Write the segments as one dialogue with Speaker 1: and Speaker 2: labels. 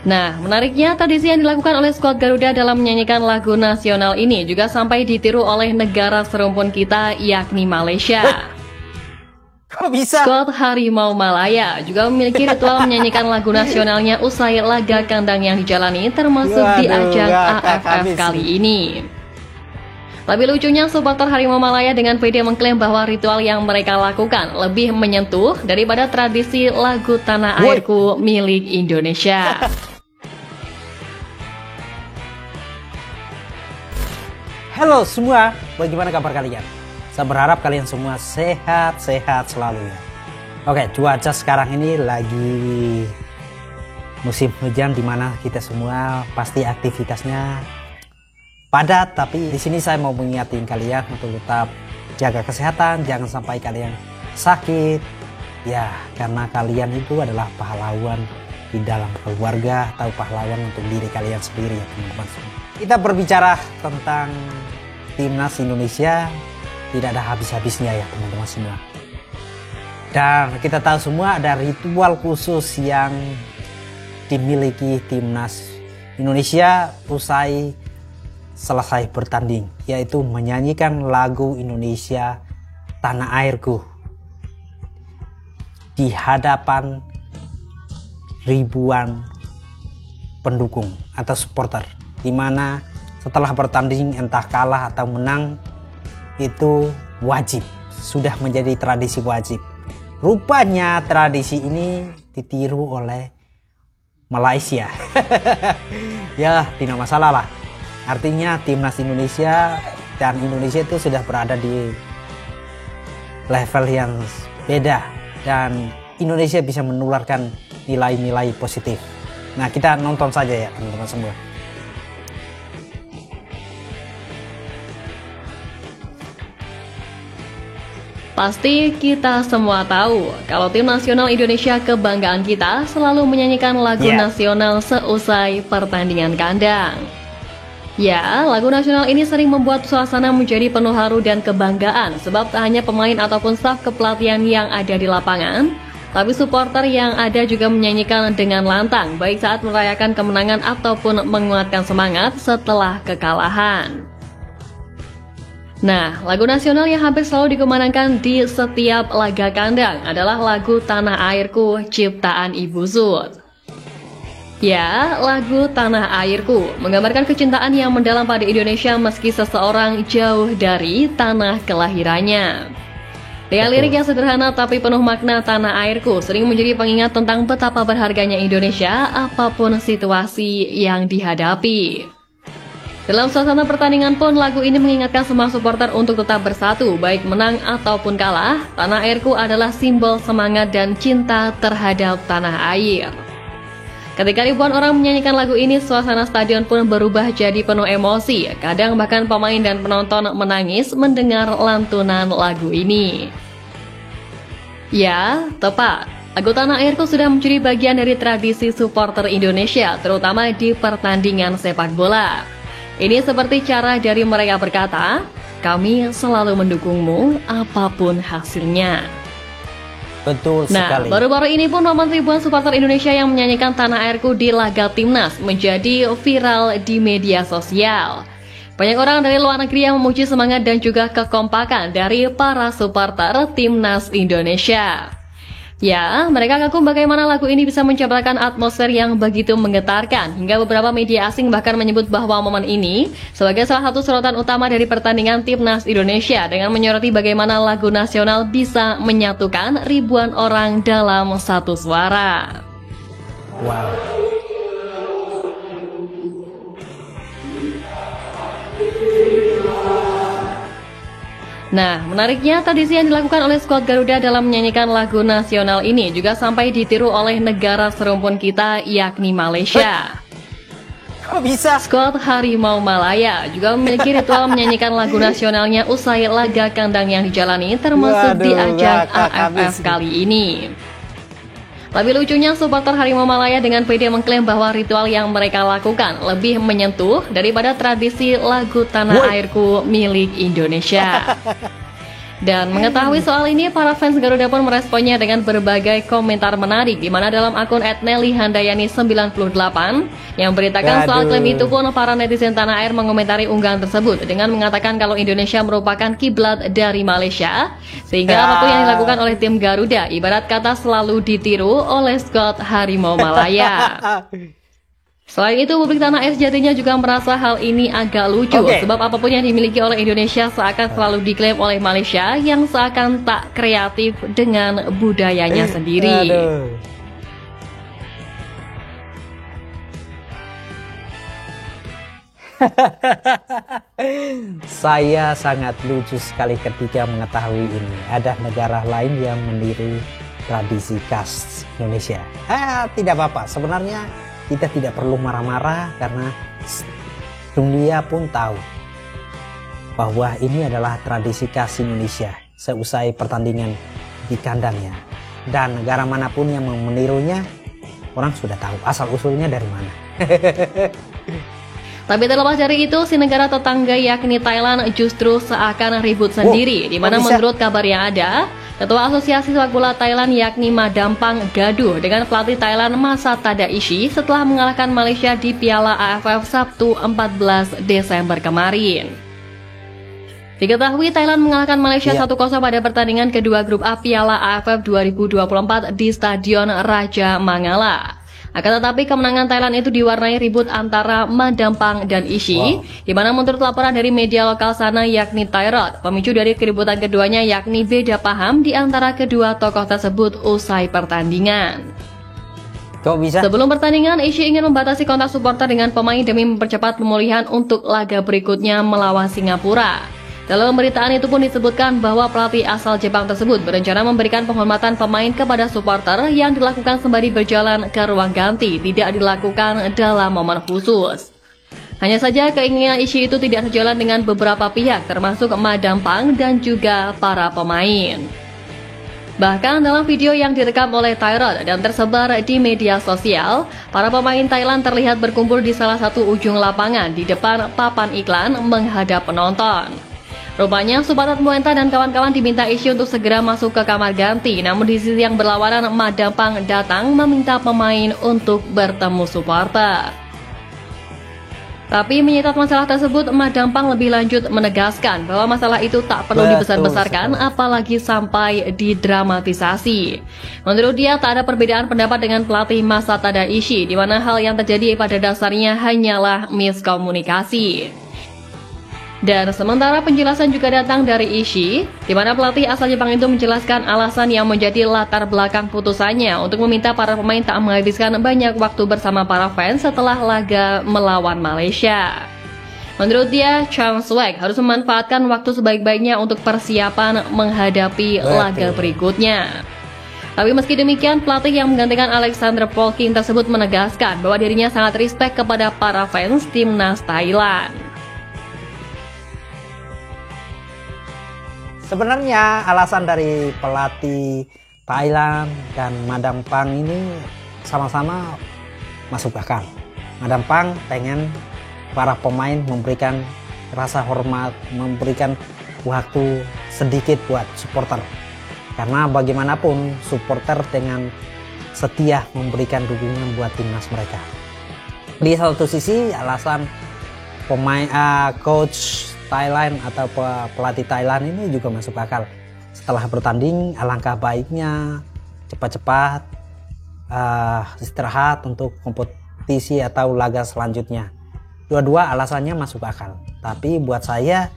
Speaker 1: Nah, menariknya tradisi yang dilakukan oleh skuad Garuda dalam menyanyikan lagu nasional ini juga sampai ditiru oleh negara serumpun kita, yakni Malaysia.
Speaker 2: Kok bisa?
Speaker 1: Skuad Harimau Malaya juga memiliki ritual menyanyikan lagu nasionalnya usai laga kandang yang dijalani, termasuk di ajang AFF kali ini. Lebih lucunya, supporter Harimau Malaya dengan pede mengklaim bahwa ritual yang mereka lakukan lebih menyentuh daripada tradisi lagu Tanah Airku milik Indonesia.
Speaker 2: Halo semua, bagaimana kabar kalian? Saya berharap kalian semua sehat-sehat selalu ya. Oke, cuaca sekarang ini lagi musim hujan, dimana kita semua pasti aktivitasnya padat. Tapi di sini saya mau mengingatkan kalian untuk tetap jaga kesehatan, jangan sampai kalian sakit. Ya, karena kalian itu adalah pahlawan di dalam keluarga atau pahlawan untuk diri kalian sendiri ya teman-teman. Kita berbicara tentang timnas Indonesia, tidak ada habis-habisnya ya teman-teman semua. Dan kita tahu semua ada ritual khusus yang dimiliki timnas Indonesia usai selesai bertanding, yaitu menyanyikan lagu Indonesia Tanah Airku di hadapan ribuan pendukung atau supporter, dimana setelah bertanding entah kalah atau menang itu wajib, sudah menjadi tradisi wajib. Rupanya tradisi ini ditiru oleh Malaysia. Ya tidak masalah lah, artinya timnas Indonesia dan Indonesia itu sudah berada di level yang beda dan Indonesia bisa menularkan nilai-nilai positif. Nah, kita nonton saja ya teman-teman semua.
Speaker 1: Pasti kita semua tahu kalau tim nasional Indonesia kebanggaan kita selalu menyanyikan lagu nasional seusai pertandingan kandang. Ya, lagu nasional ini sering membuat suasana menjadi penuh haru dan kebanggaan, sebab tak hanya pemain ataupun staf kepelatihan yang ada di lapangan, tapi supporter yang ada juga menyanyikan dengan lantang, baik saat merayakan kemenangan ataupun menguatkan semangat setelah kekalahan. Nah, lagu nasional yang hampir selalu dikumandangkan di setiap laga kandang adalah lagu Tanah Airku ciptaan Ibu Zut. Ya, lagu Tanah Airku menggambarkan kecintaan yang mendalam pada Indonesia meski seseorang jauh dari tanah kelahirannya. Dengan lirik yang sederhana tapi penuh makna, Tanah Airku sering menjadi pengingat tentang betapa berharganya Indonesia apapun situasi yang dihadapi. Dalam suasana pertandingan pun, lagu ini mengingatkan semua supporter untuk tetap bersatu, baik menang ataupun kalah. Tanah Airku adalah simbol semangat dan cinta terhadap tanah air. Ketika ribuan orang menyanyikan lagu ini, suasana stadion pun berubah jadi penuh emosi. Kadang bahkan pemain dan penonton menangis mendengar lantunan lagu ini. Ya, tepat. Lagu Tanah Airku sudah menjadi bagian dari tradisi supporter Indonesia, terutama di pertandingan sepak bola. Ini seperti cara dari mereka berkata, kami selalu mendukungmu apapun hasilnya.
Speaker 2: Betul sekali.
Speaker 1: Nah, baru-baru ini pun momen ribuan supporter Indonesia yang menyanyikan Tanah Airku di laga timnas menjadi viral di media sosial. Banyak orang dari luar negeri yang memuji semangat dan juga kekompakan dari para supporter timnas Indonesia. Ya, mereka kagum bagaimana lagu ini bisa menciptakan atmosfer yang begitu menggetarkan, hingga beberapa media asing bahkan menyebut bahwa momen ini sebagai salah satu sorotan utama dari pertandingan timnas Indonesia, dengan menyoroti bagaimana lagu nasional bisa menyatukan ribuan orang dalam satu suara.
Speaker 2: Wow.
Speaker 1: Nah, menariknya tradisi yang dilakukan oleh skuad Garuda dalam menyanyikan lagu nasional ini juga sampai ditiru oleh negara serumpun kita, yakni Malaysia.
Speaker 2: Kok bisa?
Speaker 1: Skuad Harimau Malaya juga memiliki ritual menyanyikan lagu nasionalnya usai laga kandang yang dijalani, termasuk di ajang AFF kali ini. Lebih lucunya, supporter Harimau Malaya dengan pede mengklaim bahwa ritual yang mereka lakukan lebih menyentuh daripada tradisi lagu Tanah Airku milik Indonesia. Dan mengetahui soal ini, para fans Garuda pun meresponnya dengan berbagai komentar menarik, di mana dalam akun @nellyhandayani98 yang beritakan soal klaim itu pun para netizen tanah air mengomentari unggahan tersebut dengan mengatakan kalau Indonesia merupakan kiblat dari Malaysia, sehingga apapun yang dilakukan oleh tim Garuda ibarat kata selalu ditiru oleh Scott Harimau Malaya. Selain itu, publik tanah air sejatinya juga merasa hal ini agak lucu, sebab apapun yang dimiliki oleh Indonesia seakan selalu diklaim oleh Malaysia yang seakan tak kreatif dengan budayanya sendiri.
Speaker 2: Saya sangat lucu sekali ketika mengetahui ini. Ada negara lain yang meniru tradisi khas Indonesia. Tidak apa-apa, sebenarnya kita tidak perlu marah-marah karena dunia pun tahu bahwa ini adalah tradisi khas Indonesia seusai pertandingan di kandangnya. Dan negara manapun yang menirunya, orang sudah tahu asal-usulnya dari mana.
Speaker 1: Tapi terlepas dari itu, si negara tetangga yakni Thailand justru seakan ribut sendiri, di mana menurut kabar yang ada, Ketua Asosiasi Sepak Bola Thailand yakni Madampang gaduh dengan pelatih Thailand Masa Tadaishi setelah mengalahkan Malaysia di Piala AFF Sabtu 14 Desember kemarin. Diketahui Thailand mengalahkan Malaysia 1-0 pada pertandingan kedua grup A Piala AFF 2024 di Stadion Raja Mangala. Akan tetapi kemenangan Thailand itu diwarnai ribut antara Madampang dan Ishi, di mana menurut laporan dari media lokal sana yakni Thairot, pemicu dari keributan keduanya yakni beda paham di antara kedua tokoh tersebut usai pertandingan. Sebelum pertandingan, Ishi ingin membatasi kontak supporter dengan pemain demi mempercepat pemulihan untuk laga berikutnya melawan Singapura. Dalam pemberitaan itu pun disebutkan bahwa pelatih asal Jepang tersebut berencana memberikan penghormatan pemain kepada supporter yang dilakukan sembari berjalan ke ruang ganti, tidak dilakukan dalam momen khusus. Hanya saja keinginan Ishi itu tidak sejalan dengan beberapa pihak termasuk Madampang dan juga para pemain. Bahkan dalam video yang direkam oleh Thairot dan tersebar di media sosial, para pemain Thailand terlihat berkumpul di salah satu ujung lapangan di depan papan iklan menghadap penonton. Rupanya Supatat Muenta dan kawan-kawan diminta Ishi untuk segera masuk ke kamar ganti, namun di sisi yang berlawanan Madampang datang meminta pemain untuk bertemu supporter. Tapi menyitat masalah tersebut, Madampang lebih lanjut menegaskan bahwa masalah itu tak perlu dibesar-besarkan apalagi sampai didramatisasi. Menurut dia tak ada perbedaan pendapat dengan pelatih Masa Tadaishi, di mana hal yang terjadi pada dasarnya hanyalah miskomunikasi. Dan sementara penjelasan juga datang dari Ishi, di mana pelatih asal Jepang itu menjelaskan alasan yang menjadi latar belakang putusannya untuk meminta para pemain tak menghabiskan banyak waktu bersama para fans setelah laga melawan Malaysia. Menurut dia, Chang Swag harus memanfaatkan waktu sebaik-baiknya untuk persiapan menghadapi laga berikutnya. Tapi meski demikian, pelatih yang menggantikan Alexander Polking tersebut menegaskan bahwa dirinya sangat respect kepada para fans timnas Thailand.
Speaker 2: Sebenarnya alasan dari pelatih Thailand dan Madampang ini sama-sama masuk akal. Madampang pengen para pemain memberikan rasa hormat, memberikan waktu sedikit buat supporter. Karena bagaimanapun supporter dengan setia memberikan dukungan buat timnas mereka. Di satu sisi alasan pemain coach Thailand atau pelatih Thailand ini juga masuk akal. Setelah bertanding, alangkah baiknya cepat-cepat istirahat untuk kompetisi atau laga selanjutnya. Dua-dua alasannya masuk akal. Tapi buat saya,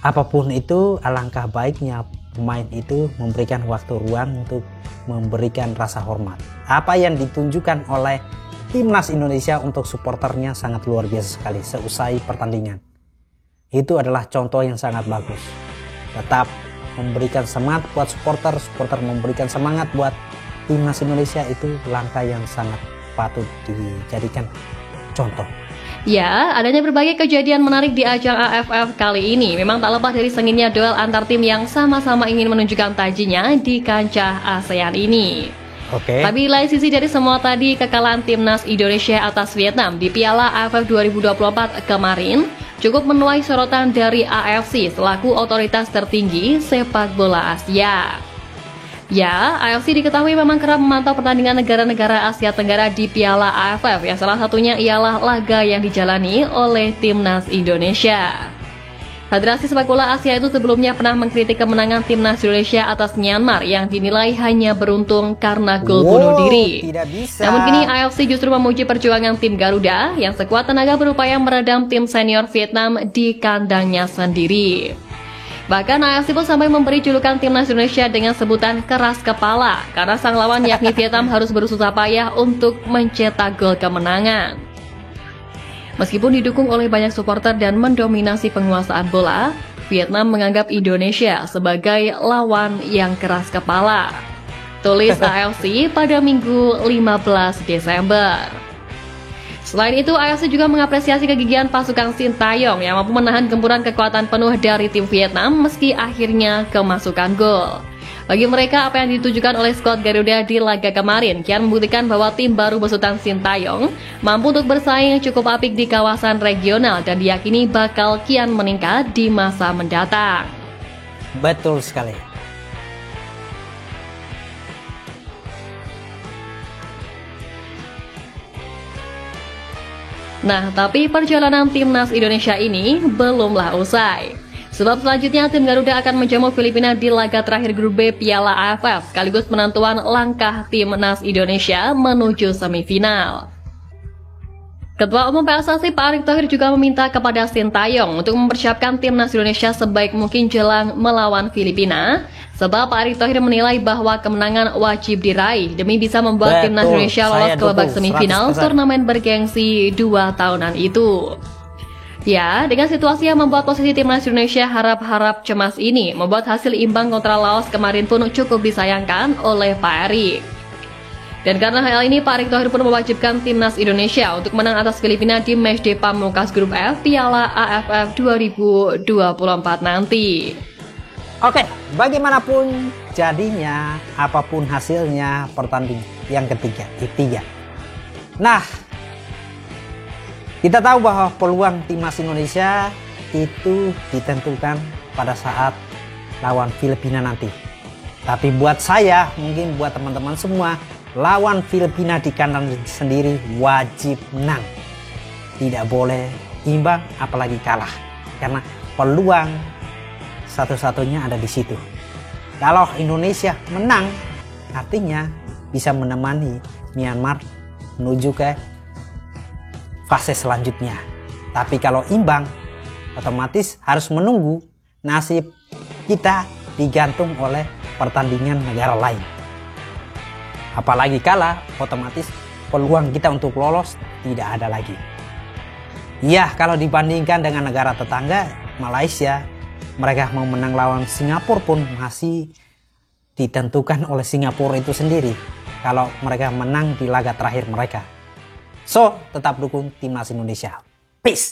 Speaker 2: apapun itu, alangkah baiknya pemain itu memberikan waktu ruang untuk memberikan rasa hormat. Apa yang ditunjukkan oleh timnas Indonesia untuk supporternya sangat luar biasa sekali seusai pertandingan. Itu adalah contoh yang sangat bagus. Tetap memberikan semangat buat supporter, supporter memberikan semangat buat timnas Indonesia, itu langkah yang sangat patut dijadikan contoh.
Speaker 1: Ya, adanya berbagai kejadian menarik di ajang AFF kali ini memang tak lepas dari senginnya duel antar tim yang sama-sama ingin menunjukkan tajinya di kancah ASEAN ini. Tapi lain sisi dari semua tadi, kekalahan timnas Indonesia atas Vietnam di Piala AFF 2024 kemarin cukup menuai sorotan dari AFC selaku otoritas tertinggi sepak bola Asia. Ya, AFC diketahui memang kerap memantau pertandingan negara-negara Asia Tenggara di Piala AFF, yang salah satunya ialah laga yang dijalani oleh Timnas Indonesia. Federasi Sepak Bola Asia itu sebelumnya pernah mengkritik kemenangan Timnas Indonesia atas Myanmar yang dinilai hanya beruntung karena gol bunuh diri.
Speaker 2: Tidak bisa.
Speaker 1: Namun kini AFC justru memuji perjuangan tim Garuda yang sekuat tenaga berupaya meredam tim senior Vietnam di kandangnya sendiri. Bahkan AFC pun sampai memberi julukan Timnas Indonesia dengan sebutan keras kepala karena sang lawan yakni Vietnam harus bersusah payah untuk mencetak gol kemenangan. Meskipun didukung oleh banyak supporter dan mendominasi penguasaan bola, Vietnam menganggap Indonesia sebagai lawan yang keras kepala. Tulis AFC pada Minggu 15 Desember. Selain itu, AFC juga mengapresiasi kegigihan pasukan Sintayong yang mampu menahan gempuran kekuatan penuh dari tim Vietnam meski akhirnya kemasukan gol. Bagi mereka, apa yang ditujukan oleh skuad Garuda di laga kemarin kian membuktikan bahwa tim baru besutan Sintayong mampu untuk bersaing cukup apik di kawasan regional dan diyakini bakal kian meningkat di masa mendatang.
Speaker 2: Betul sekali.
Speaker 1: Nah, tapi perjalanan Timnas Indonesia ini belumlah usai. Sebab selanjutnya tim Garuda akan menjamu Filipina di laga terakhir grup B Piala AFF sekaligus penentuan langkah Timnas Indonesia menuju semifinal. Ketua Umum PSSI Pak Erick Thohir juga meminta kepada Sintayong untuk mempersiapkan Timnas Indonesia sebaik mungkin jelang melawan Filipina, sebab Pak Erick Thohir menilai bahwa kemenangan wajib diraih demi bisa membuat Timnas Indonesia lolos ke babak semifinal 100%. Turnamen bergengsi 2 tahunan itu. Ya, dengan situasi yang membuat posisi Timnas Indonesia harap-harap cemas ini membuat hasil imbang kontra Laos kemarin pun cukup disayangkan oleh Pak Erick. Dan karena hal ini, Pak Erick Thohir pun mewajibkan Timnas Indonesia untuk menang atas Filipina di matchday pamungkas grup F Piala AFF 2024 nanti.
Speaker 2: Oke, bagaimanapun jadinya, apapun hasilnya pertandingan yang ketiga. Nah, kita tahu bahwa peluang Timnas Indonesia itu ditentukan pada saat lawan Filipina nanti. Tapi buat saya, mungkin buat teman-teman semua, lawan Filipina di kandang sendiri wajib menang. Tidak boleh imbang, apalagi kalah. Karena peluang satu-satunya ada di situ. Kalau Indonesia menang, artinya bisa menemani Myanmar menuju ke fase selanjutnya. Tapi kalau imbang, otomatis harus menunggu nasib kita digantung oleh pertandingan negara lain. Apalagi kalah, otomatis peluang kita untuk lolos tidak ada lagi. Ya, kalau dibandingkan dengan negara tetangga, Malaysia, mereka mau menang lawan Singapura pun masih ditentukan oleh Singapura itu sendiri. Kalau mereka menang di laga terakhir mereka. So, tetap dukung Timnas Indonesia. Peace!